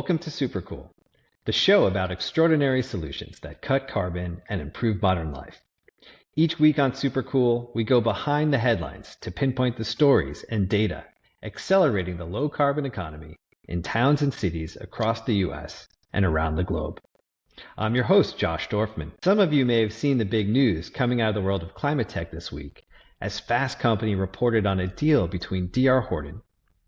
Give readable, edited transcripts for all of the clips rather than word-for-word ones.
Welcome to Supercool, the show about extraordinary solutions that cut carbon and improve modern life. Each week on Supercool, we go behind the headlines to pinpoint the stories and data accelerating the low-carbon economy in towns and cities across the U.S. and around the globe. I'm your host, Josh Dorfman. Some of you may have seen the big news coming out of the world of climate tech this week, as Fast Company reported on a deal between D.R. Horton,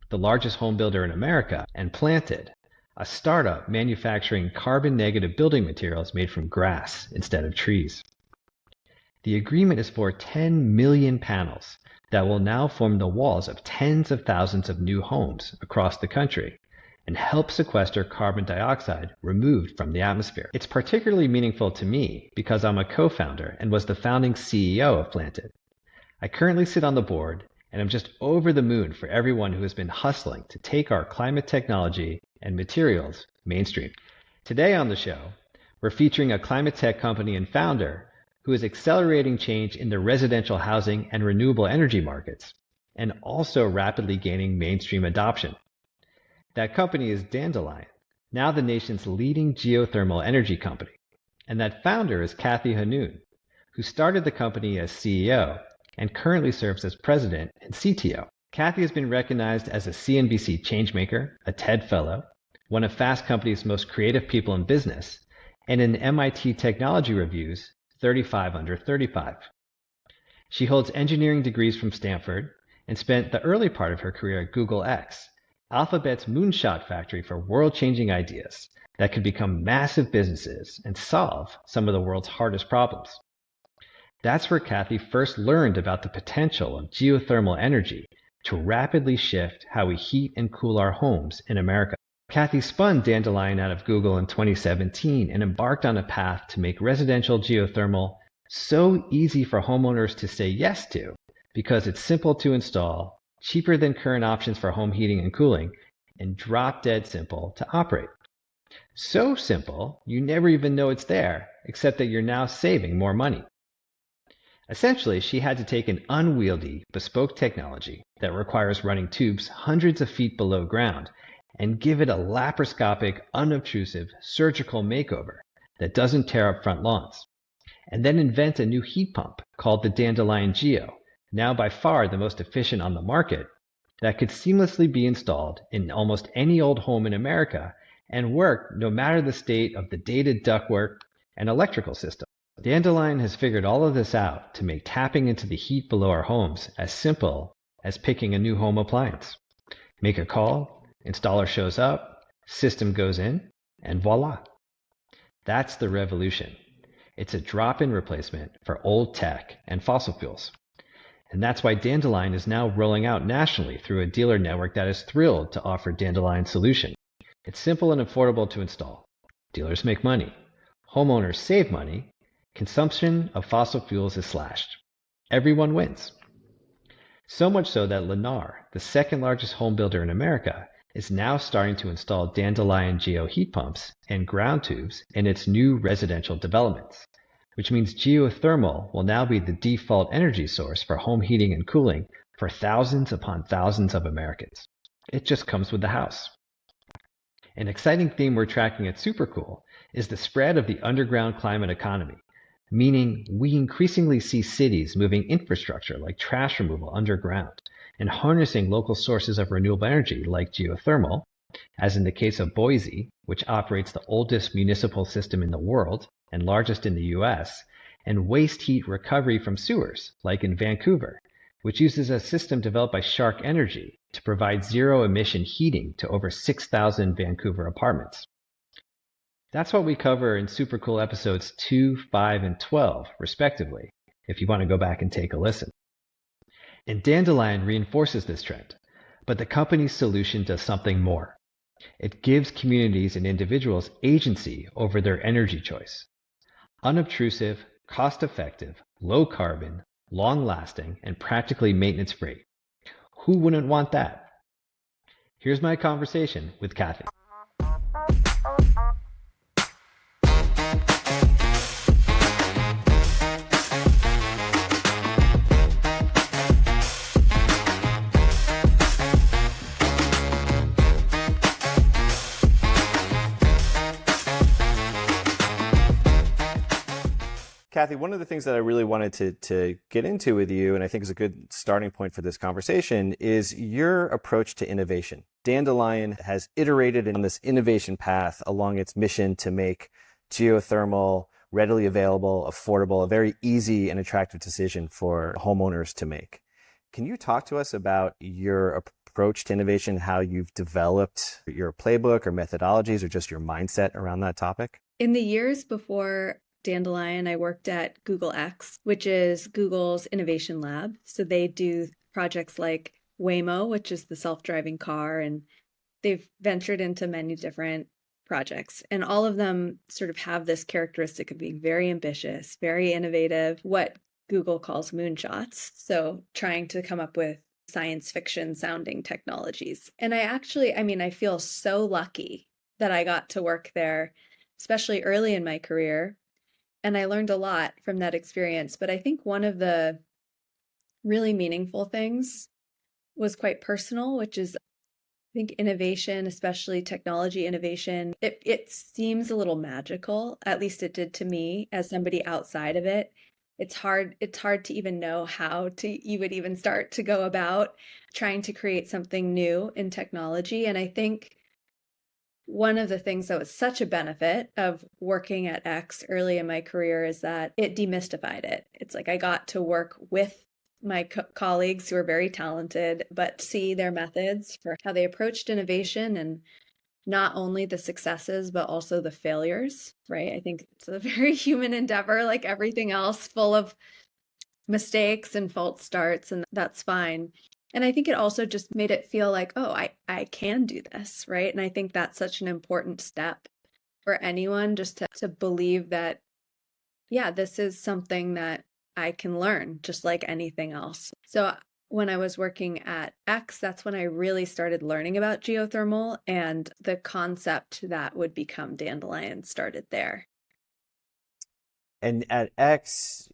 the largest home builder in America, and Planted, a startup manufacturing carbon-negative building materials made from grass instead of trees. The agreement is for 10 million panels that will now form the walls of tens of thousands of new homes across the country and help sequester carbon dioxide removed from the atmosphere. It's particularly meaningful to me because I'm a co-founder and was the founding CEO of Planted. I currently sit on the board, and I'm just over the moon for everyone who has been hustling to take our climate technology and materials mainstream. Today on the show, we're featuring a climate tech company and founder who is accelerating change in the residential housing and renewable energy markets, and also rapidly gaining mainstream adoption. That company is Dandelion, now the nation's leading geothermal energy company. And that founder is Hannun, who started the company as CEO and currently serves as president and CTO. Kathy has been recognized as a CNBC Changemaker, a TED Fellow, one of Fast Company's most creative people in business, and in MIT Technology Review's 35 Under 35. She holds engineering degrees from Stanford and spent the early part of her career at Google X, Alphabet's moonshot factory for world-changing ideas that could become massive businesses and solve some of the world's hardest problems. That's where Kathy first learned about the potential of geothermal energy to rapidly shift how we heat and cool our homes in America. Kathy spun Dandelion out of Google in 2017 and embarked on a path to make residential geothermal so easy for homeowners to say yes to because it's simple to install, cheaper than current options for home heating and cooling, and drop-dead simple to operate. So simple, you never even know it's there, except that you're now saving more money. Essentially, she had to take an unwieldy, bespoke technology that requires running tubes hundreds of feet below ground and give it a laparoscopic, unobtrusive, surgical makeover that doesn't tear up front lawns, and then invent a new heat pump called the Dandelion Geo, now by far the most efficient on the market, that could seamlessly be installed in almost any old home in America and work no matter the state of the dated ductwork and electrical system. Dandelion has figured all of this out to make tapping into the heat below our homes as simple as picking a new home appliance. Make a call, installer shows up, system goes in, and voila. That's the revolution. It's a drop-in replacement for old tech and fossil fuels. And that's why Dandelion is now rolling out nationally through a dealer network that is thrilled to offer Dandelion's solution. It's simple and affordable to install. Dealers make money. Homeowners save money. Consumption of fossil fuels is slashed. Everyone wins. So much so that Lennar, the second largest home builder in America, is now starting to install Dandelion Geo heat pumps and ground tubes in its new residential developments, which means geothermal will now be the default energy source for home heating and cooling for thousands upon thousands of Americans. It just comes with the house. An exciting theme we're tracking at Supercool is the spread of the underground climate economy, meaning we increasingly see cities moving infrastructure like trash removal underground and harnessing local sources of renewable energy like geothermal, as in the case of Boise, which operates the oldest municipal system in the world and largest in the US, and waste heat recovery from sewers, like in Vancouver, which uses a system developed by Shark Energy to provide zero-emission heating to over 6,000 Vancouver apartments. That's what we cover in Supercool episodes 2, 5, and 12, respectively, if you want to go back and take a listen. And Dandelion reinforces this trend, but the company's solution does something more. It gives communities and individuals agency over their energy choice. Unobtrusive, cost-effective, low-carbon, long-lasting, and practically maintenance-free. Who wouldn't want that? Here's my conversation with Kathy. Kathy, one of the things that I really wanted to get into with you, and I think is a good starting point for this conversation, is your approach to innovation. Dandelion has iterated in this innovation path along its mission to make geothermal readily available, affordable, a very easy and attractive decision for homeowners to make. Can you talk to us about your approach to innovation, how you've developed your playbook or methodologies or just your mindset around that topic? In the years before Dandelion, I worked at Google X, which is Google's innovation lab. So they do projects like Waymo, which is the self-driving car, and they've ventured into many different projects. And all of them sort of have this characteristic of being very ambitious, very innovative, what Google calls moonshots. So trying to come up with science fiction sounding technologies. And I feel so lucky that I got to work there, especially early in my career. And I learned a lot from that experience. But I think one of the really meaningful things was quite personal, which is, I think, innovation, especially technology innovation. It seems a little magical, at least it did to me as somebody outside of it. It's hard to even know how to you would even start to go about trying to create something new in technology. And I think one of the things that was such a benefit of working at X early in my career is that it demystified it. It's like I got to work with my colleagues who are very talented, but see their methods for how they approached innovation and not only the successes, but also the failures, right? I think it's a very human endeavor, like everything else, full of mistakes and false starts, and that's fine. And I think it also just made it feel like, oh, I can do this, right? And I think that's such an important step for anyone just to believe that, yeah, this is something that I can learn just like anything else. So when I was working at X, that's when I really started learning about geothermal, and the concept that would become Dandelion started there. And at X,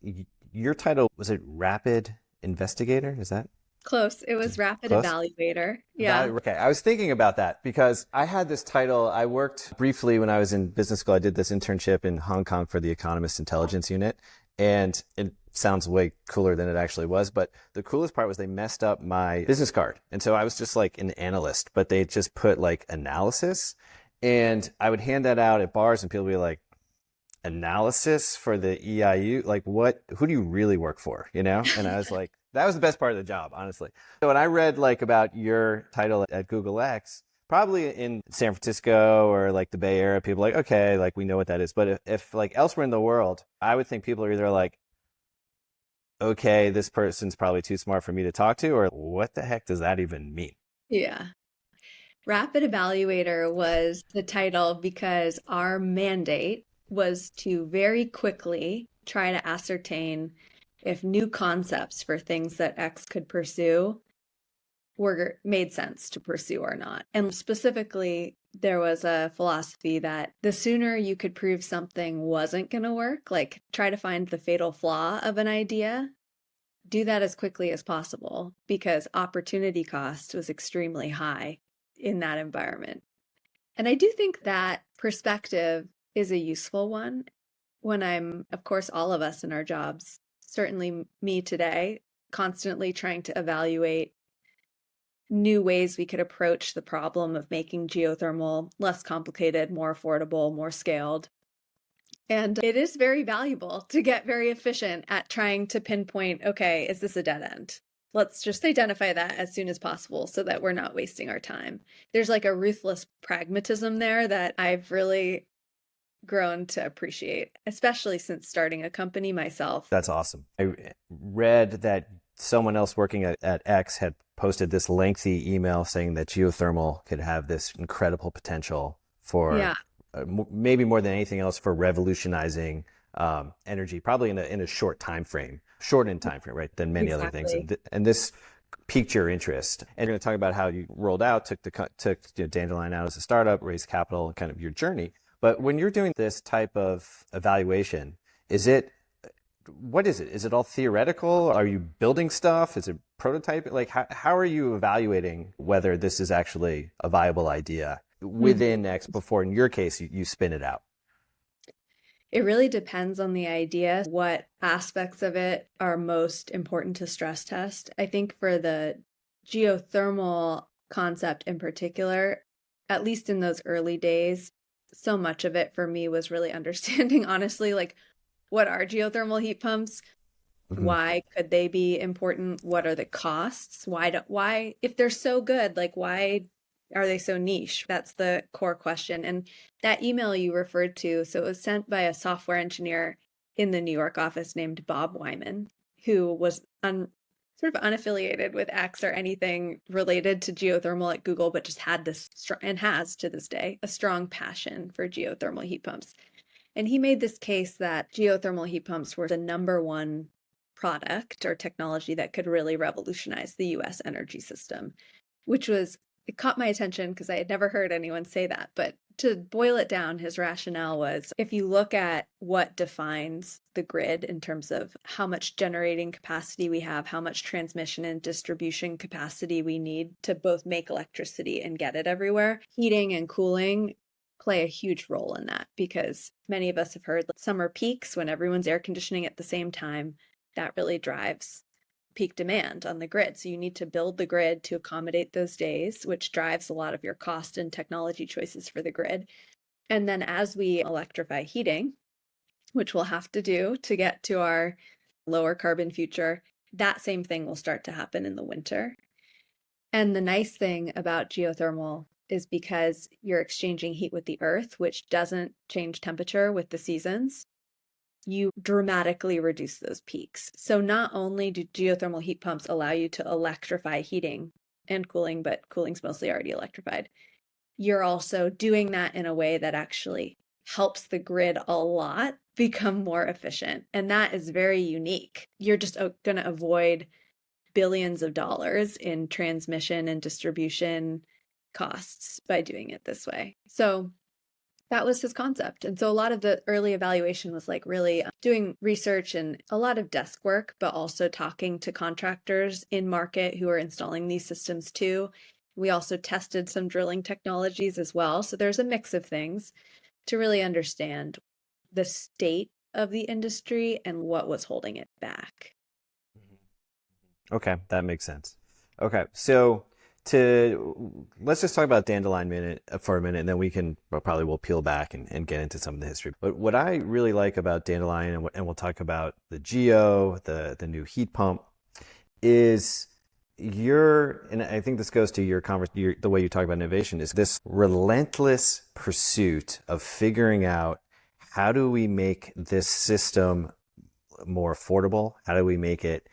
your title, was it Rapid Investigator? Is that Close. It was Rapid close? Evaluator. Yeah. Okay, I was thinking about that because I had this title. I worked briefly when I was in business school. I did this internship in Hong Kong for the Economist Intelligence Unit, and it sounds way cooler than it actually was. But the coolest part was they messed up my business card, and so I was just like an analyst, but they just put like analysis, and I would hand that out at bars, and people would be like, analysis for the EIU? Like what, who do you really work for? You know? And I was like, that was the best part of the job, honestly. So when I read like about your title at Google X, probably in San Francisco or like the Bay Area, people are like, okay, like we know what that is. But if like elsewhere in the world, I would think people are either like, okay, this person's probably too smart for me to talk to, or what the heck does that even mean? Yeah. Rapid Evaluator was the title because our mandate was to very quickly try to ascertain if new concepts for things that X could pursue were made sense to pursue or not. And specifically, there was a philosophy that the sooner you could prove something wasn't going to work, like try to find the fatal flaw of an idea, do that as quickly as possible because opportunity cost was extremely high in that environment. And I do think that perspective is a useful one when I'm, of course, all of us in our jobs, certainly me today, constantly trying to evaluate new ways we could approach the problem of making geothermal less complicated, more affordable, more scaled. And it is very valuable to get very efficient at trying to pinpoint, okay, is this a dead end? Let's just identify that as soon as possible so that we're not wasting our time. There's like a ruthless pragmatism there that I've really grown to appreciate, especially since starting a company myself. That's awesome. I read that someone else working at X had posted this lengthy email saying that geothermal could have this incredible potential for Yeah, maybe more than anything else for revolutionizing energy, probably in a shortened time frame, right, than many other things. exactly. And this piqued your interest. And you're going to talk about how you rolled out, took Dandelion out as a startup, raised capital, and kind of your journey. But when you're doing this type of evaluation, what is it? Is it all theoretical? Are you building stuff? Is it prototyping? Like, how are you evaluating whether this is actually a viable idea Mhm. within X before, in your case, you spin it out? It really depends on the idea, what aspects of it are most important to stress test. I think for the geothermal concept in particular, at least in those early days, so much of it for me was really understanding, honestly, like what are geothermal heat pumps? Mhm. Why could they be important? What are the costs? Why, if they're so good, like why are they so niche? That's the core question. And that email you referred to, so it was sent by a software engineer in the New York office named Bob Wyman, who was sort of unaffiliated with X or anything related to geothermal at Google, but just had this and has to this day a strong passion for geothermal heat pumps. And he made this case that geothermal heat pumps were the number one product or technology that could really revolutionize the US energy system, which was, it caught my attention because I had never heard anyone say that. But to boil it down, his rationale was if you look at what defines the grid in terms of how much generating capacity we have, how much transmission and distribution capacity we need to both make electricity and get it everywhere, heating and cooling play a huge role in that, because many of us have heard summer peaks when everyone's air conditioning at the same time. That really drives peak demand on the grid. So you need to build the grid to accommodate those days, which drives a lot of your cost and technology choices for the grid. And then as we electrify heating, which we'll have to do to get to our lower carbon future, that same thing will start to happen in the winter. And the nice thing about geothermal is because you're exchanging heat with the earth, which doesn't change temperature with the seasons, you dramatically reduce those peaks. So not only do geothermal heat pumps allow you to electrify heating and cooling, but cooling's mostly already electrified, you're also doing that in a way that actually helps the grid a lot become more efficient. And that is very unique. You're just going to avoid billions of dollars in transmission and distribution costs by doing it this way. So that was his concept. And so a lot of the early evaluation was like really doing research and a lot of desk work, but also talking to contractors in market who are installing these systems too. We also tested some drilling technologies as well. So there's a mix of things to really understand the state of the industry and what was holding it back. Okay, that makes sense. Okay, so let's just talk about Dandelion for a minute, and then we'll peel back and get into some of the history. But what I really like about Dandelion, and we'll talk about the Geo, the new heat pump, is and I think this goes to the way you talk about innovation, is this relentless pursuit of figuring out how do we make this system more affordable? How do we make it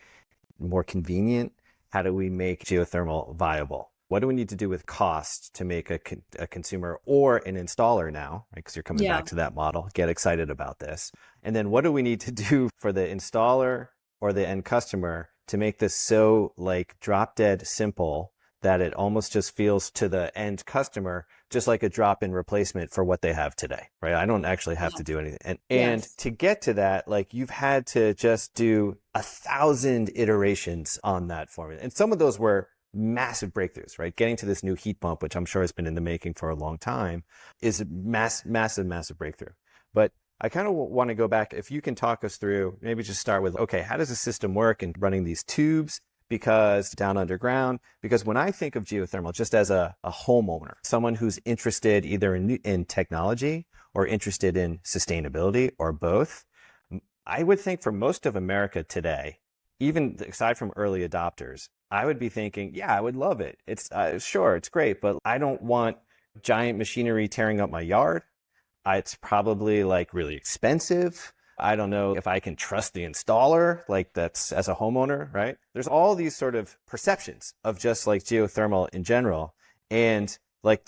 more convenient? How do we make geothermal viable? What do we need to do with cost to make a consumer or an installer now, right? Because you're coming back to that model, get excited about this. And then what do we need to do for the installer or the end customer to make this so like drop dead simple that it almost just feels to the end customer just like a drop-in replacement for what they have today, right? I don't actually have to do anything. And to get to that, like you've had to just do 1,000 iterations on that formula. And some of those were massive breakthroughs, right? Getting to this new heat pump, which I'm sure has been in the making for a long time, is a massive breakthrough. But I kind of want to go back, if you can talk us through, maybe just start with, okay, how does the system work in running these tubes? Because down underground, because when I think of geothermal, just as a homeowner, someone who's interested either in technology or interested in sustainability or both, I would think for most of America today, even aside from early adopters, I would be thinking, yeah, I would love it. It's sure, it's great, but I don't want giant machinery tearing up my yard. It's probably like really expensive. I don't know if I can trust the installer, like that's as a homeowner, right? There's all these sort of perceptions of just like geothermal in general. And like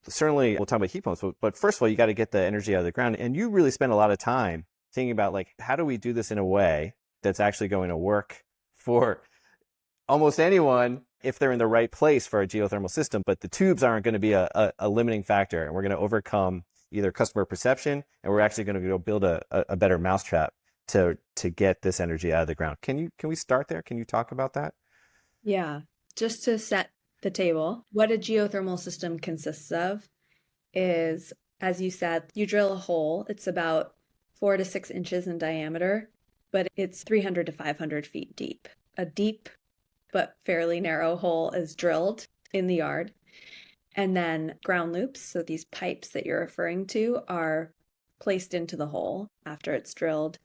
certainly we'll talk about heat pumps, but first of all, you got to get the energy out of the ground. And you really spend a lot of time thinking about like, how do we do this in a way that's actually going to work for almost anyone if they're in the right place for a geothermal system, but the tubes aren't going to be a limiting factor. And we're going to overcome either customer perception, and we're actually going to go build a better mousetrap to get this energy out of the ground. Can we start there? Can you talk about that? Yeah, just to set the table, what a geothermal system consists of is, as you said, you drill a hole. It's about 4 to 6 inches in diameter, but it's 300 to 500 feet deep. A deep but fairly narrow hole is drilled in the yard. And then ground loops, so these pipes that you're referring to, are placed into the hole after it's drilled.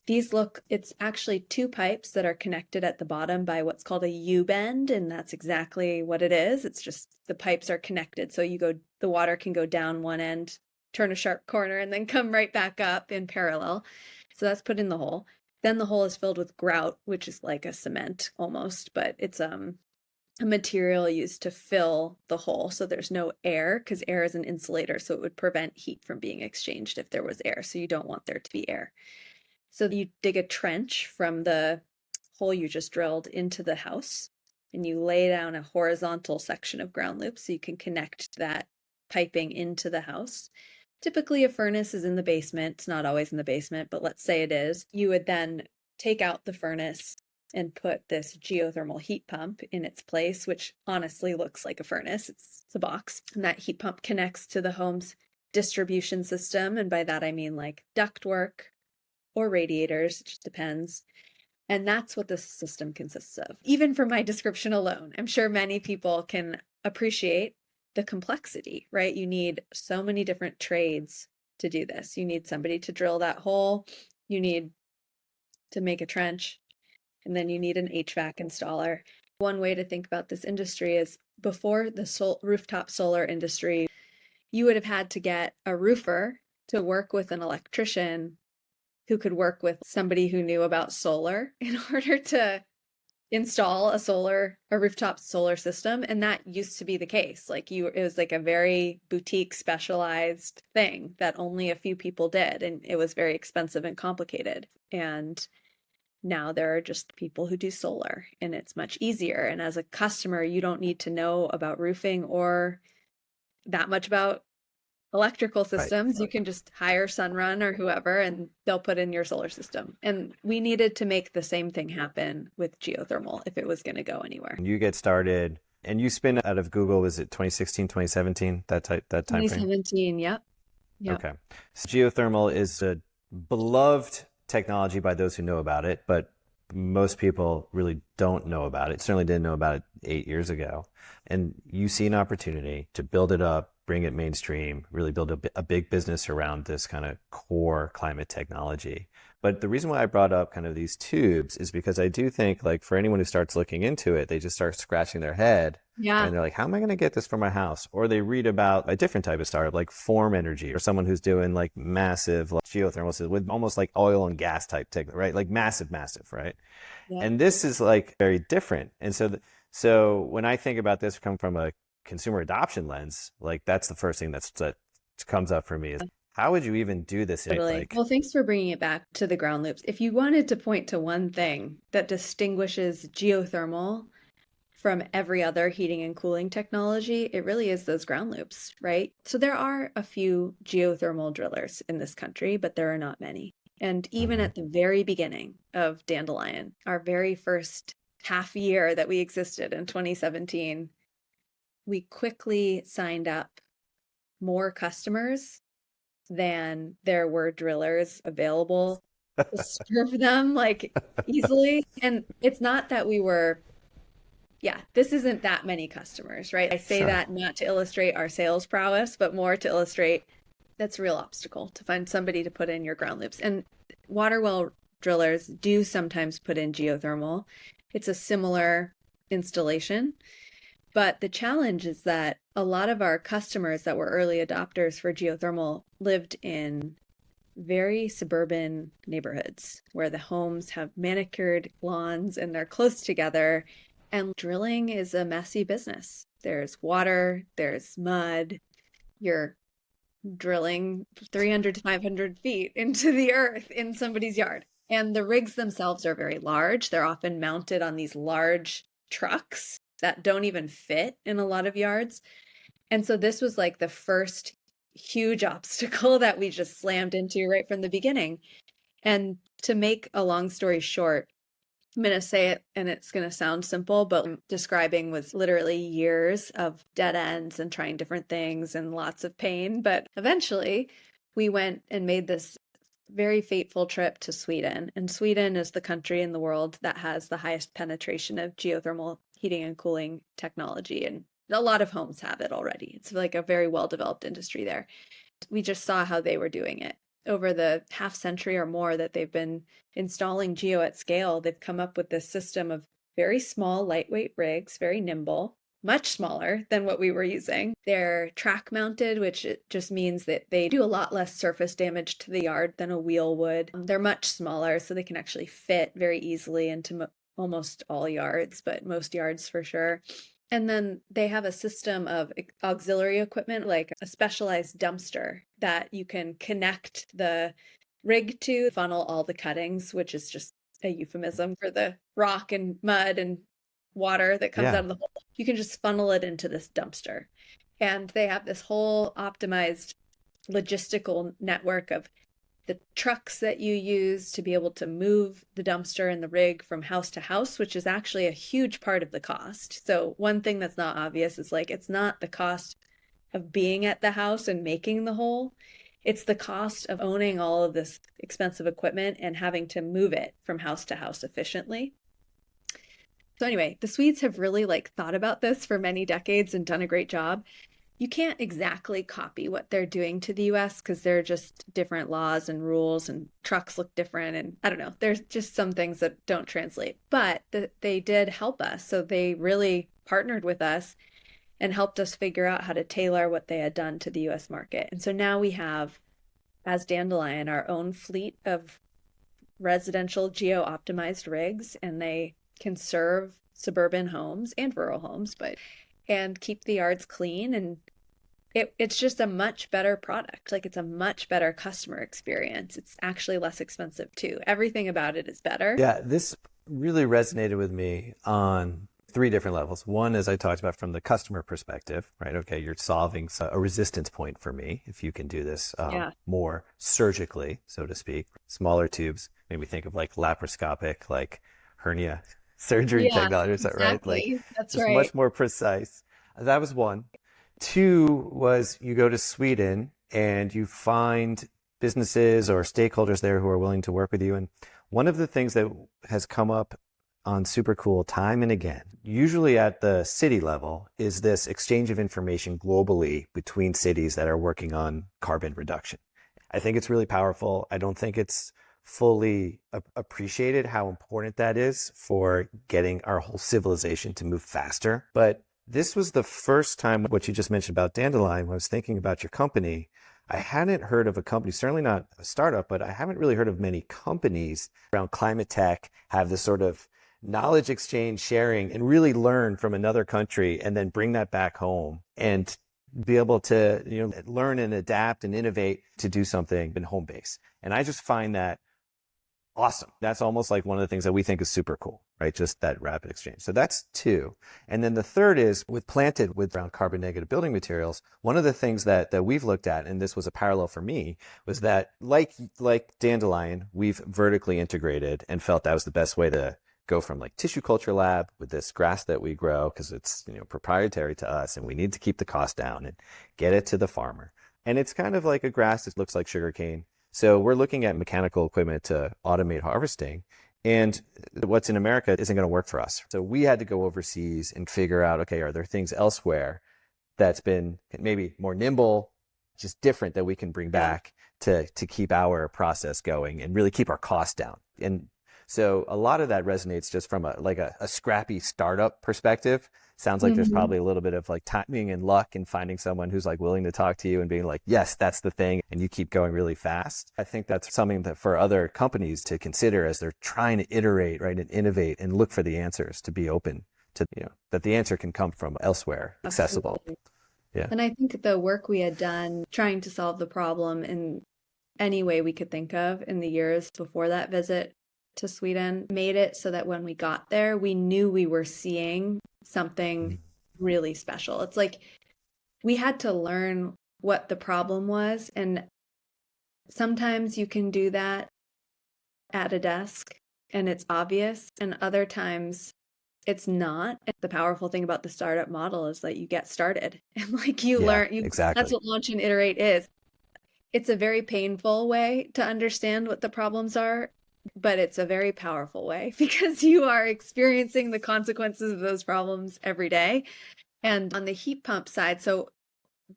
It's actually two pipes that are connected at the bottom by what's called a U-bend, and that's exactly what it is. It's just the pipes are connected. So the water can go down one end, turn a sharp corner, and then come right back up in parallel. So that's put in the hole. Then the hole is filled with grout, which is like a cement almost, but it's a material used to fill the hole so there's no air, because air is an insulator, so it would prevent heat from being exchanged if there was air. So you don't want there to be air. So you dig a trench from the hole you just drilled into the house, and you lay down a horizontal section of ground loop so you can connect that piping into the house. Typically, a furnace is in the basement. It's not always in the basement, but let's say it is. You would then take out the furnace and put this geothermal heat pump in its place, which honestly looks like a furnace. It's a box. And that heat pump connects to the home's distribution system. And by that, I mean like ductwork or radiators. It just depends. And that's what this system consists of. Even from my description alone, I'm sure many people can appreciate the complexity, right? You need so many different trades to do this. You need somebody to drill that hole. You need to make a trench. And then you need an HVAC installer. One way to think about this industry is before the rooftop solar industry, you would have had to get a roofer to work with an electrician who could work with somebody who knew about solar in order to install a rooftop solar system. And that used to be the case. It was like a very boutique specialized thing that only a few people did. And it was very expensive and complicated. And now there are just people who do solar, and it's much easier. And as a customer, you don't need to know about roofing or that much about electrical systems. Right. You can just hire Sunrun or whoever, and they'll put in your solar system. And we needed to make the same thing happen with geothermal if it was going to go anywhere. You get started, and you spin out of Google, was it 2016, 2017, that time frame? 2017, yep. Okay. So geothermal is a beloved technology by those who know about it, but most people really don't know about it. Certainly didn't know about it 8 years ago. And you see an opportunity to build it up, bring it mainstream, really build a big business around this kind of core climate technology. But the reason why I brought up kind of these tubes is because I do think, like, for anyone who starts looking into it, they just start scratching their head. Yeah. And they're like, how am I going to get this for my house? Or they read about a different type of startup, like Form Energy, or someone who's doing like massive geothermal systems with almost like oil and gas type tech, right? Like massive, right? Yeah. And this is like very different. And so when I think about this come from a consumer adoption lens, like that's the first thing that comes up for me is, how would you even do this? Totally. Well, thanks for bringing it back to the ground loops. If you wanted to point to one thing that distinguishes geothermal from every other heating and cooling technology, it really is those ground loops, right? So there are a few geothermal drillers in this country, but there are not many. And even at the very beginning of Dandelion, our very first half year that we existed in 2017, we quickly signed up more customers than there were drillers available to serve them like easily. And it's not that this isn't that many customers, right? I say that not to illustrate our sales prowess, but more to illustrate that's a real obstacle to find somebody to put in your ground loops. And water well drillers do sometimes put in geothermal. It's a similar installation. But the challenge is that a lot of our customers that were early adopters for geothermal lived in very suburban neighborhoods where the homes have manicured lawns and they're close together. And drilling is a messy business. There's water, there's mud. You're drilling 300 to 500 feet into the earth in somebody's yard. And the rigs themselves are very large. They're often mounted on these large trucks that don't even fit in a lot of yards. And so this was like the first huge obstacle that we just slammed into right from the beginning. And to make a long story short, I'm going to say it and it's going to sound simple, but describing was literally years of dead ends and trying different things and lots of pain. But eventually we went and made this very fateful trip to Sweden. And Sweden is the country in the world that has the highest penetration of geothermal heating and cooling technology. And a lot of homes have it already. It's like a very well-developed industry there. We just saw how they were doing it. Over the half century or more that they've been installing Geo at scale, they've come up with this system of very small, lightweight rigs, very nimble, much smaller than what we were using. They're track mounted, which just means that they do a lot less surface damage to the yard than a wheel would. They're much smaller, so they can actually fit very easily into almost all yards, but most yards for sure. And then they have a system of auxiliary equipment, like a specialized dumpster that you can connect the rig to funnel all the cuttings, which is just a euphemism for the rock and mud and water that comes out of the hole. You can just funnel it into this dumpster. And they have this whole optimized logistical network of the trucks that you use to be able to move the dumpster and the rig from house to house, which is actually a huge part of the cost. So one thing that's not obvious is like, it's not the cost of being at the house and making the hole. It's the cost of owning all of this expensive equipment and having to move it from house to house efficiently. So anyway, the Swedes have really like thought about this for many decades and done a great job. You can't exactly copy what they're doing to the US because they're just different laws and rules and trucks look different. And I don't know, there's just some things that don't translate, but they did help us. So they really partnered with us and helped us figure out how to tailor what they had done to the US market. And so now we have, as Dandelion, our own fleet of residential geo-optimized rigs, and they can serve suburban homes and rural homes, and keep the yards clean. And it's just a much better product. Like, it's a much better customer experience. It's actually less expensive too. Everything about it is better. Yeah, this really resonated with me on 3 different levels. One, as I talked about, from the customer perspective, right? Okay, you're solving a resistance point for me if you can do this more surgically, so to speak. Smaller tubes, made me think of like laparoscopic, like hernia surgery technology, is that right? Like, that's just right. much more precise. That was one. 2 was you go to Sweden and you find businesses or stakeholders there who are willing to work with you. And one of the things that has come up on Supercool time and again, usually at the city level, is this exchange of information globally between cities that are working on carbon reduction. I think it's really powerful. I don't think it's fully appreciated how important that is for getting our whole civilization to move faster. But this was the first time, what you just mentioned about Dandelion, when I was thinking about your company, I hadn't heard of a company, certainly not a startup, but I haven't really heard of many companies around climate tech have this sort of knowledge exchange, sharing, and really learn from another country and then bring that back home and be able to, learn and adapt and innovate to do something in home base. And I just find that awesome. That's almost like one of the things that we think is super cool, right? Just that rapid exchange. So that's 2. And then the third is with planted with around carbon negative building materials. One of the things that we've looked at, and this was a parallel for me, was that like Dandelion, we've vertically integrated and felt that was the best way to go from like tissue culture lab with this grass that we grow because it's proprietary to us and we need to keep the cost down and get it to the farmer. And it's kind of like a grass that looks like sugarcane. So we're looking at mechanical equipment to automate harvesting, and what's in America isn't going to work for us. So we had to go overseas and figure out, okay, are there things elsewhere that's been maybe more nimble, just different, that we can bring back to keep our process going and really keep our costs down? And so a lot of that resonates just from a scrappy startup perspective. Sounds like there's probably a little bit of like timing and luck in finding someone who's like willing to talk to you and being like, yes, that's the thing. And you keep going really fast. I think that's something that for other companies to consider as they're trying to iterate, right, and innovate and look for the answers, to be open to, that the answer can come from elsewhere, accessible. Absolutely. Yeah. And I think the work we had done trying to solve the problem in any way we could think of in the years before that visit to Sweden made it so that when we got there, we knew we were seeing something really special. It's like we had to learn what the problem was. And sometimes you can do that at a desk and it's obvious. And other times it's not. And the powerful thing about the startup model is that you get started and like you learn. Exactly. That's what launch and iterate is. It's a very painful way to understand what the problems are, but it's a very powerful way because you are experiencing the consequences of those problems every day. And on the heat pump side, so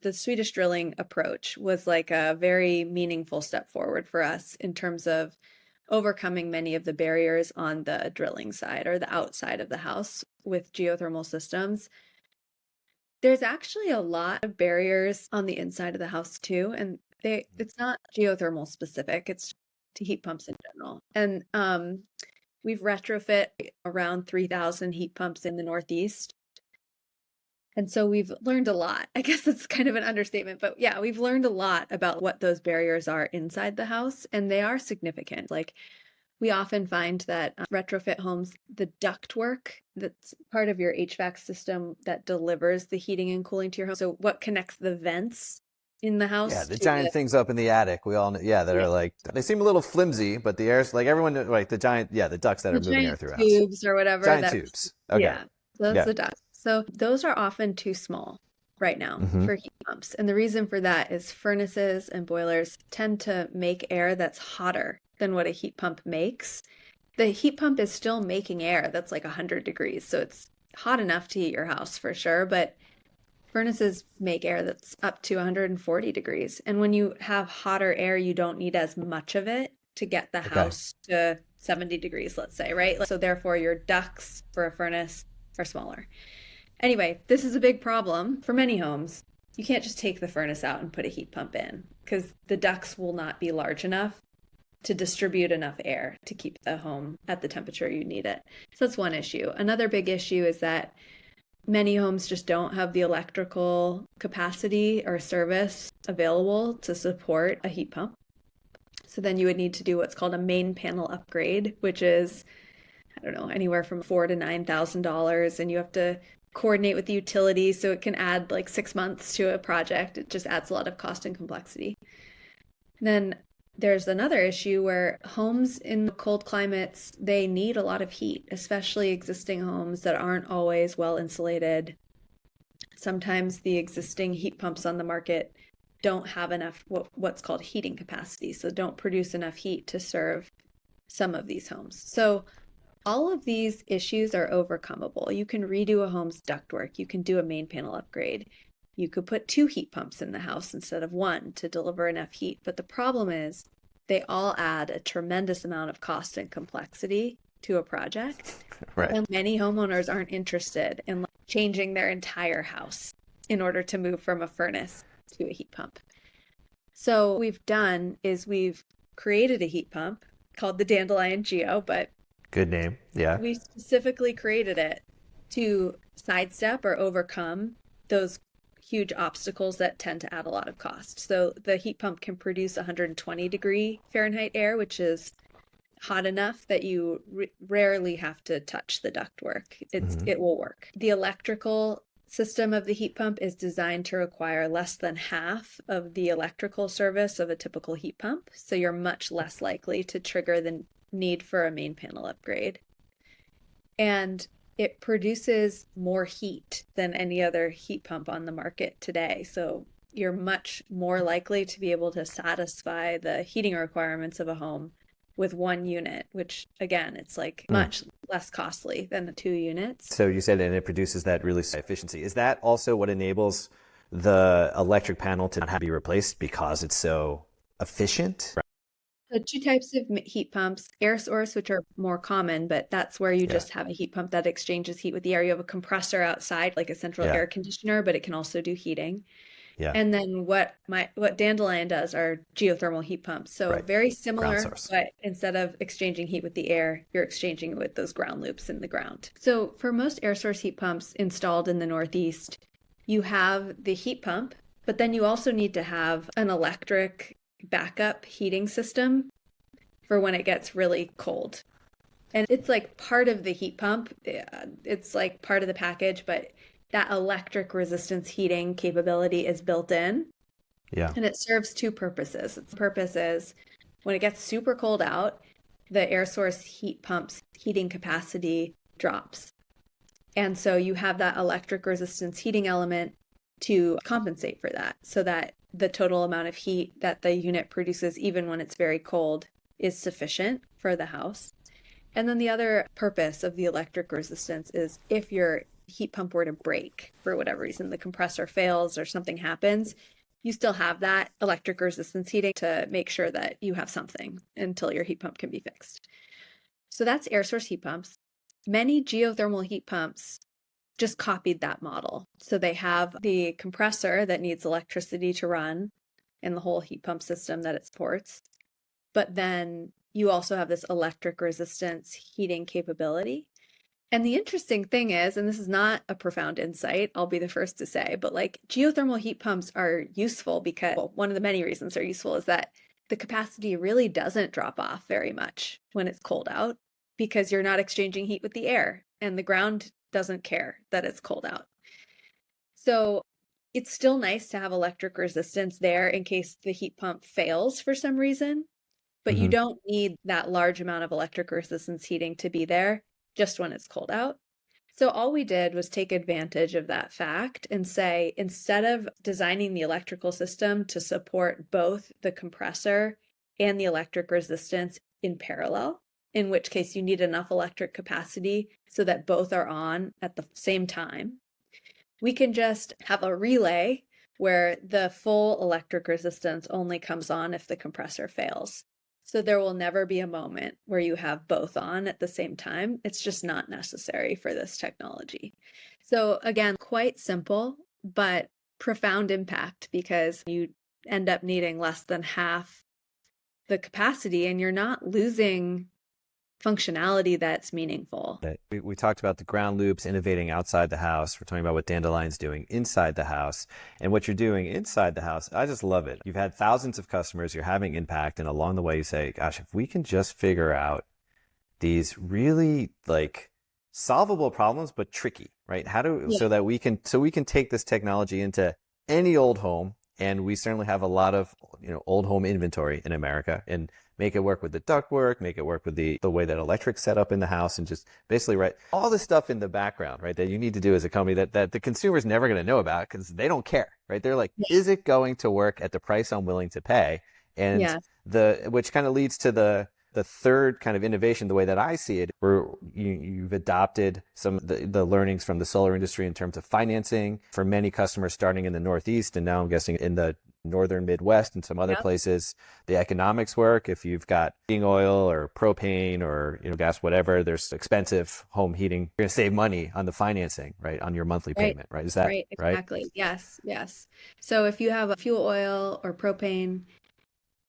the Swedish drilling approach was like a very meaningful step forward for us in terms of overcoming many of the barriers on the drilling side or the outside of the house with geothermal systems. There's actually a lot of barriers on the inside of the house too, and it's not geothermal specific, it's to heat pumps in general. And we've retrofit around 3,000 heat pumps in the Northeast. And so we've learned a lot. I guess that's kind of an understatement, but yeah, we've learned a lot about what those barriers are inside the house, and they are significant. Like we often find that retrofit homes, the ductwork that's part of your HVAC system that delivers the heating and cooling to your home. So what connects the vents in the house? Yeah, the giant things up in the attic. We all know, that are like, they seem a little flimsy, but the air's like everyone, like the giant, the ducts that are moving air through a house. Tubes or whatever. Giant tubes. Okay. Yeah, so that's the duct. So those are often too small right now for heat pumps. And the reason for that is furnaces and boilers tend to make air that's hotter than what a heat pump makes. The heat pump is still making air that's like 100 degrees. So it's hot enough to heat your house for sure. But furnaces make air that's up to 140 degrees. And when you have hotter air, you don't need as much of it to get the house to 70 degrees, let's say, right? So therefore your ducts for a furnace are smaller. Anyway, this is a big problem for many homes. You can't just take the furnace out and put a heat pump in because the ducts will not be large enough to distribute enough air to keep the home at the temperature you need it. So that's one issue. Another big issue is that many homes just don't have the electrical capacity or service available to support a heat pump. So then you would need to do what's called a main panel upgrade, which is, I don't know, anywhere from $4,000 to $9,000, and you have to coordinate with the utility, so it can add like 6 months to a project. It just adds a lot of cost and complexity. Then there's another issue where homes in cold climates, they need a lot of heat, especially existing homes that aren't always well insulated. Sometimes the existing heat pumps on the market don't have enough what's called heating capacity, so don't produce enough heat to serve some of these homes. So all of these issues are overcomeable. You can redo a home's ductwork. You can do a main panel upgrade. You could put 2 heat pumps in the house instead of 1 to deliver enough heat. But the problem is they all add a tremendous amount of cost and complexity to a project. Right. And many homeowners aren't interested in changing their entire house in order to move from a furnace to a heat pump. So what we've done is we've created a heat pump called the Dandelion Geo, but good name. Yeah. we specifically created it to sidestep or overcome those huge obstacles that tend to add a lot of cost. So the heat pump can produce 120 degree Fahrenheit air, which is hot enough that you rarely have to touch the ductwork. It will work. The electrical system of the heat pump is designed to require less than half of the electrical service of a typical heat pump. So you're much less likely to trigger the need for a main panel upgrade. And it produces more heat than any other heat pump on the market today. So you're much more likely to be able to satisfy the heating requirements of a home with 1 unit, which again, it's like much less costly than the 2 units. So you said, and it produces that really high efficiency. Is that also what enables the electric panel to not have to be replaced because it's so efficient? So 2 types of heat pumps, air source, which are more common, but that's where you just have a heat pump that exchanges heat with the air. You have a compressor outside, like a central air conditioner, but it can also do heating. Yeah. And then what Dandelion does are geothermal heat pumps. So very similar, but instead of exchanging heat with the air, you're exchanging it with those ground loops in the ground. So for most air source heat pumps installed in the Northeast, you have the heat pump, but then you also need to have an electric backup heating system for when it gets really cold. And it's like part of the heat pump. It's like part of the package, but that electric resistance heating capability is built in. Yeah. And it serves 2 purposes. Its purpose is when it gets super cold out, the air source heat pump's heating capacity drops. And so you have that electric resistance heating element to compensate for that, so that the total amount of heat that the unit produces, even when it's very cold, is sufficient for the house. And then the other purpose of the electric resistance is if your heat pump were to break for whatever reason, the compressor fails or something happens, you still have that electric resistance heating to make sure that you have something until your heat pump can be fixed. So that's air source heat pumps. Many geothermal heat pumps just copied that model. So they have the compressor that needs electricity to run and the whole heat pump system that it supports. But then you also have this electric resistance heating capability. And the interesting thing is, and this is not a profound insight, I'll be the first to say, but like geothermal heat pumps are useful because, well, one of the many reasons they're useful is that the capacity really doesn't drop off very much when it's cold out because you're not exchanging heat with the air and the ground doesn't care that it's cold out. So it's still nice to have electric resistance there in case the heat pump fails for some reason, but you don't need that large amount of electric resistance heating to be there just when it's cold out. So all we did was take advantage of that fact and say, instead of designing the electrical system to support both the compressor and the electric resistance in parallel, in which case you need enough electric capacity so that both are on at the same time, we can just have a relay where the full electric resistance only comes on if the compressor fails. So there will never be a moment where you have both on at the same time. It's just not necessary for this technology. So again, quite simple, but profound impact because you end up needing less than half the capacity and you're not losing functionality that's meaningful. We talked about the ground loops, innovating outside the house. We're talking about what Dandelion's doing inside the house. And what you're doing inside the house, I just love it. You've had thousands of customers, you're having impact, and along the way you say, gosh, if we can just figure out these really like solvable problems, but tricky, right? So that we can take this technology into any old home. And we certainly have a lot of, old home inventory in America, and make it work with the ductwork, make it work with the way that electric's set up in the house, and just basically all the stuff in the background, right, that you need to do as a company that the consumer's never going to know about because they don't care, right? They're like, is it going to work at the price I'm willing to pay? And which kind of leads to the third kind of innovation, the way that I see it, where you've adopted some of the learnings from the solar industry in terms of financing for many customers starting in the Northeast, and now I'm guessing in the northern Midwest and some other places. The economics work. If you've got heating oil or propane or gas, whatever, there's expensive home heating. You're going to save money on the financing, right, on your monthly payment, right? Is that right? Exactly. Yes. So if you have a fuel oil or propane,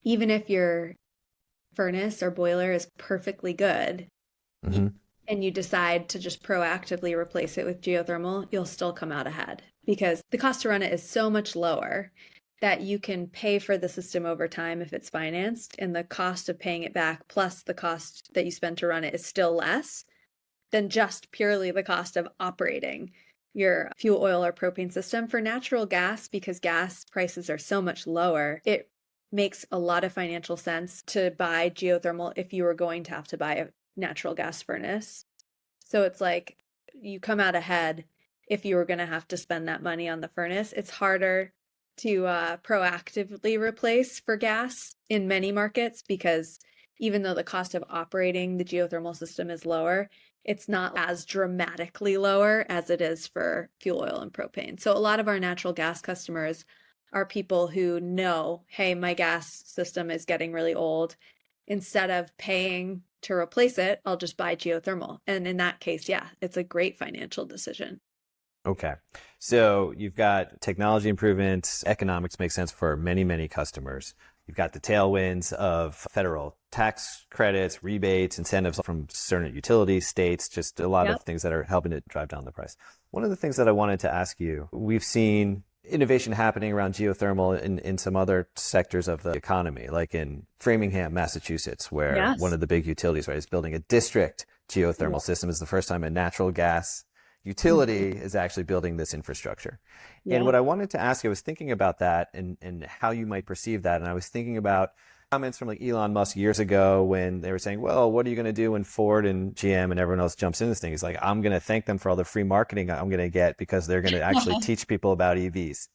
even if your furnace or boiler is perfectly good, and you decide to just proactively replace it with geothermal, you'll still come out ahead because the cost to run it is so much lower that you can pay for the system over time if it's financed, and the cost of paying it back plus the cost that you spend to run it is still less than just purely the cost of operating your fuel oil or propane system. For natural gas, because gas prices are so much lower, it makes a lot of financial sense to buy geothermal if you were going to have to buy a natural gas furnace. So it's like you come out ahead if you were going to have to spend that money on the furnace. It's harder to proactively replace for gas in many markets because even though the cost of operating the geothermal system is lower, it's not as dramatically lower as it is for fuel oil and propane. So a lot of our natural gas customers are people who know, hey, my gas system is getting really old. Instead of paying to replace it, I'll just buy geothermal. And in that case, it's a great financial decision. Okay. So you've got technology improvements, economics make sense for many, many customers. You've got the tailwinds of federal tax credits, rebates, incentives from certain utilities, states, just a lot of things that are helping to drive down the price. One of the things that I wanted to ask you, we've seen innovation happening around geothermal in some other sectors of the economy, like in Framingham, Massachusetts, where one of the big utilities, is building a district geothermal system. It's the first time a natural gas utility is actually building this infrastructure. And what I wanted to ask you, I was thinking about that and how you might perceive that. And I was thinking about comments from like Elon Musk years ago when they were saying, well, what are you going to do when Ford and GM and everyone else jumps in this thing? He's like, I'm going to thank them for all the free marketing I'm going to get because they're going to actually teach people about EVs.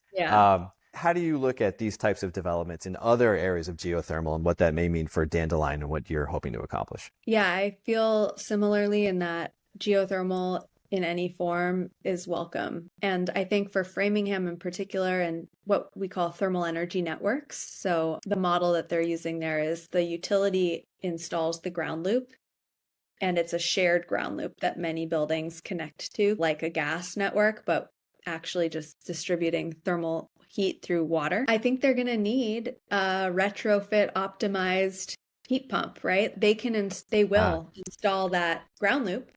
How do you look at these types of developments in other areas of geothermal and what that may mean for Dandelion and what you're hoping to accomplish? Yeah, I feel similarly in that geothermal in any form is welcome. And I think for Framingham in particular, and what we call thermal energy networks, so the model that they're using there is the utility installs the ground loop, and it's a shared ground loop that many buildings connect to, like a gas network, but actually just distributing thermal heat through water. I think they're going to need a retrofit optimized heat pump, right? They will install that ground loop,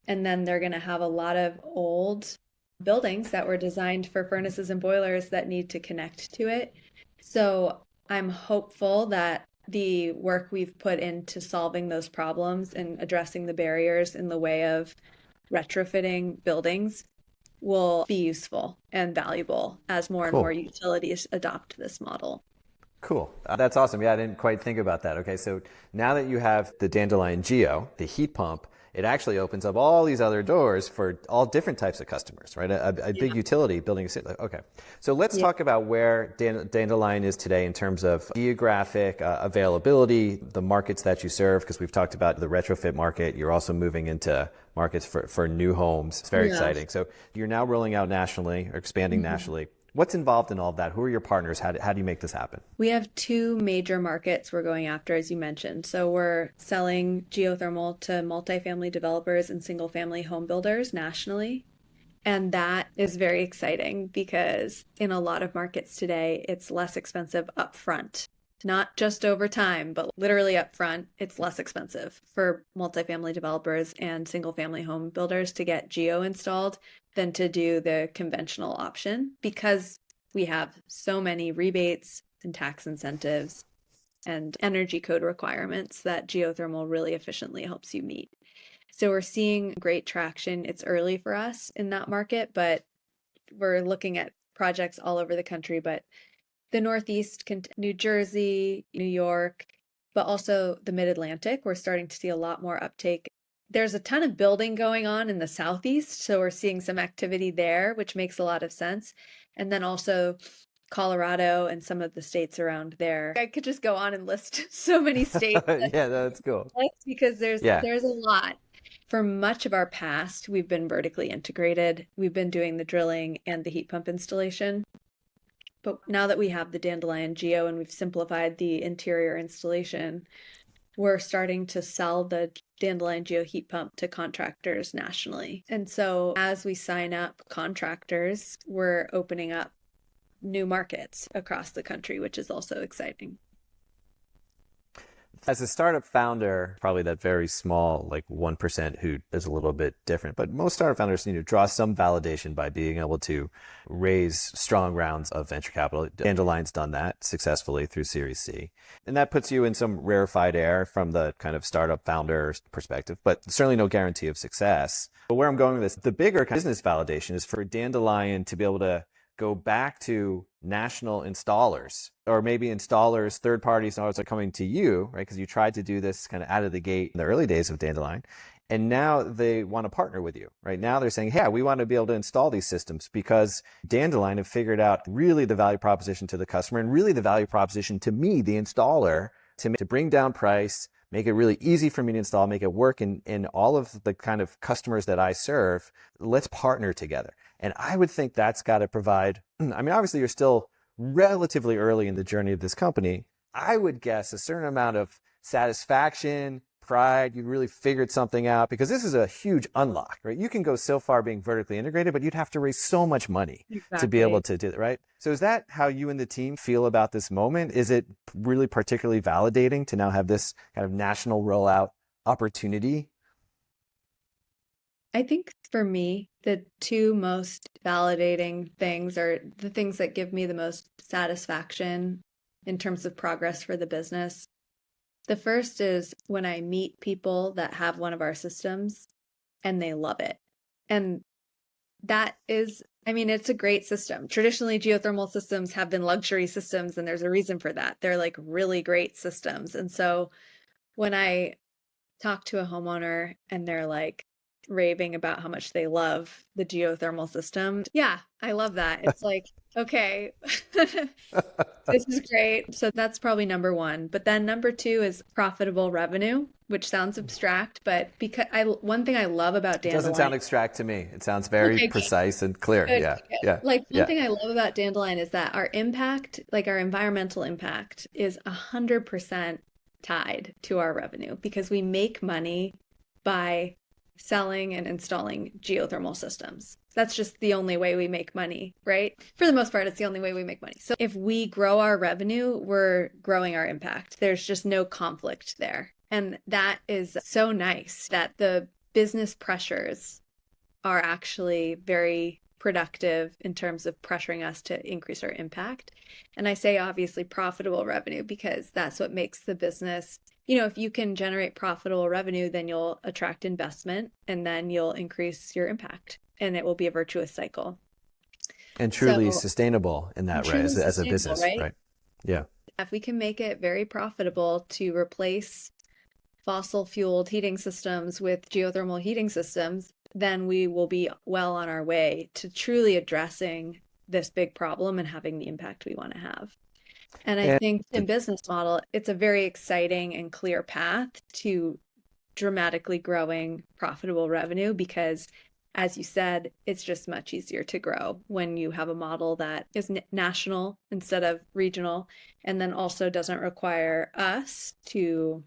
and then they're going to have a lot of old buildings that were designed for furnaces and boilers that need to connect to it. So I'm hopeful that the work we've put into solving those problems and addressing the barriers in the way of retrofitting buildings will be useful and valuable as more and more Cool. utilities adopt this model. Cool. That's awesome. Yeah, I didn't quite think about that. Okay, so now that you have the Dandelion Geo, the heat pump, it actually opens up all these other doors for all different types of customers, right? A big utility building a city. Okay, so let's talk about where Dandelion is today in terms of geographic availability, the markets that you serve, because we've talked about the retrofit market. You're also moving into markets for new homes. It's very exciting. So you're now rolling out nationally or expanding nationally. What's involved in all of that? Who are your partners? How do you make this happen? We have two major markets we're going after, as you mentioned. So we're selling geothermal to multifamily developers and single family home builders nationally. And that is very exciting because in a lot of markets today, it's less expensive upfront. Not just over time, but literally upfront, it's less expensive for multifamily developers and single family home builders to get geo installed than to do the conventional option because we have so many rebates and tax incentives and energy code requirements that geothermal really efficiently helps you meet. So we're seeing great traction. It's early for us in that market, but we're looking at projects all over the country, but the Northeast, New Jersey, New York, but also the Mid-Atlantic. We're starting to see a lot more uptake. There's a ton of building going on in the Southeast, so we're seeing some activity there, which makes a lot of sense. And then also Colorado and some of the states around there. I could just go on and list so many states. Yeah, that's cool. Because there's a lot. For much of our past, we've been vertically integrated. We've been doing the drilling and the heat pump installation. But now that we have the Dandelion Geo and we've simplified the interior installation, we're starting to sell the Dandelion Geo heat pump to contractors nationally. And so as we sign up contractors, we're opening up new markets across the country, which is also exciting. As a startup founder, probably that very small, like 1% who is a little bit different, but most startup founders need to draw some validation by being able to raise strong rounds of venture capital. Dandelion's done that successfully through Series C. And that puts you in some rarefied air from the kind of startup founder perspective, but certainly no guarantee of success. But where I'm going with this, the bigger business validation is for Dandelion to be able to go back to national installers, or maybe installers, third-party installers are coming to you, right? Because you tried to do this kind of out of the gate in the early days of Dandelion, and now they want to partner with you, right? Now they're saying, hey, we want to be able to install these systems because Dandelion have figured out really the value proposition to the customer and really the value proposition to me, the installer, to bring down price, make it really easy for me to install, make it work in all of the kind of customers that I serve. Let's partner together. And I would think that's got to provide, I mean, obviously you're still relatively early in the journey of this company. I would guess a certain amount of satisfaction, pride, you really figured something out, because this is a huge unlock, right? You can go so far being vertically integrated, but you'd have to raise so much money to be able to do it, right? So is that how you and the team feel about this moment? Is it really particularly validating to now have this kind of national rollout opportunity? I think for me, the two most validating things are the things that give me the most satisfaction in terms of progress for the business. The first is when I meet people that have one of our systems and they love it. And that is, I mean, it's a great system. Traditionally, geothermal systems have been luxury systems, and there's a reason for that. They're like really great systems. And so when I talk to a homeowner and they're like, raving about how much they love the geothermal system. Yeah, I love that. It's like, okay, this is great. So that's probably number one. But then number two is profitable revenue, which sounds abstract, but because one thing I love about It doesn't sound Dandelion. abstract to me. It sounds very Okay, good. precise and clear. Good, Yeah, good. yeah, Like one yeah. thing I love about Dandelion is that our impact, like our environmental impact, is 100% tied to our revenue because we make money by selling and installing geothermal systems. That's just the only way we make money, right? For the most part, it's the only way we make money. So if we grow our revenue, we're growing our impact. There's just no conflict there. And that is so nice that the business pressures are actually very productive in terms of pressuring us to increase our impact. And I say obviously profitable revenue because that's what makes the business, if you can generate profitable revenue, then you'll attract investment and then you'll increase your impact and it will be a virtuous cycle. And truly So sustainable in that way truly as a sustainable, business, right? right? Yeah. If we can make it very profitable to replace fossil fueled heating systems with geothermal heating systems, then we will be well on our way to truly addressing this big problem and having the impact we want to have. And I And think in business model, it's a very exciting and clear path to dramatically growing profitable revenue because, as you said, it's just much easier to grow when you have a model that is national instead of regional, and then also doesn't require us to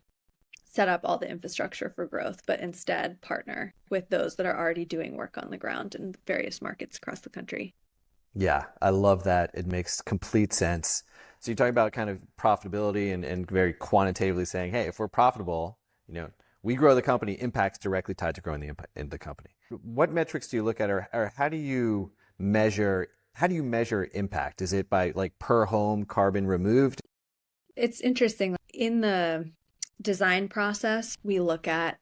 set up all the infrastructure for growth, but instead partner with those that are already doing work on the ground in various markets across the country. yeah, I love that. It makes complete sense. So you're talking about kind of profitability and very quantitatively saying, hey, if we're profitable, we grow the company, impact's directly tied to growing the impact in the company. What metrics do you look at, or how do you measure impact? Is it by like per home carbon removed? It's interesting. In the design process, we look at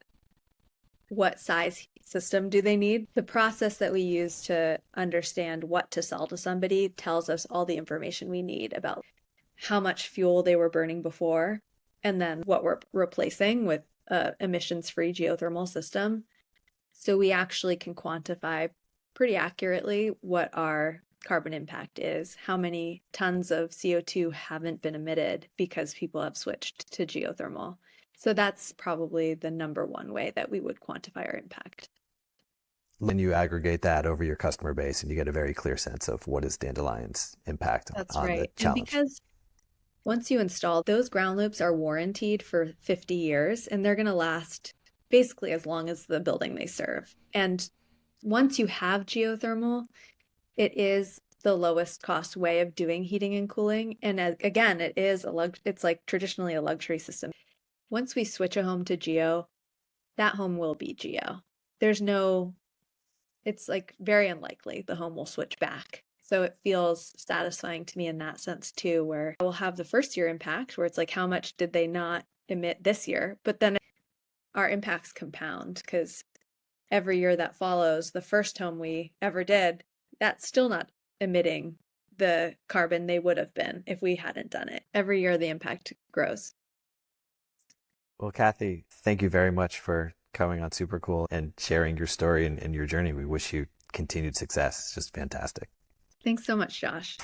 what size system do they need. The process that we use to understand what to sell to somebody tells us all the information we need about how much fuel they were burning before, and then what we're replacing with emissions-free geothermal system. So we actually can quantify pretty accurately what our carbon impact is, how many tons of CO2 haven't been emitted because people have switched to geothermal. So that's probably the number one way that we would quantify our impact. Then you aggregate that over your customer base and you get a very clear sense of what is Dandelion's impact That's on the right. And challenge. because once you install, those ground loops are warranted for 50 years and they're going to last basically as long as the building they serve. And once you have geothermal, it is the lowest cost way of doing heating and cooling. And again, it's like traditionally a luxury system. Once we switch a home to geo, that home will be geo. It's like very unlikely the home will switch back. So it feels satisfying to me in that sense too, where we'll have the first year impact where it's like, how much did they not emit this year? But then our impacts compound because every year that follows, the first home we ever did, that's still not emitting the carbon they would have been if we hadn't done it. Every year the impact grows. Well, Kathy, thank you very much for coming on Supercool and sharing your story and your journey. We wish you continued success. It's just fantastic. Thanks so much, Josh.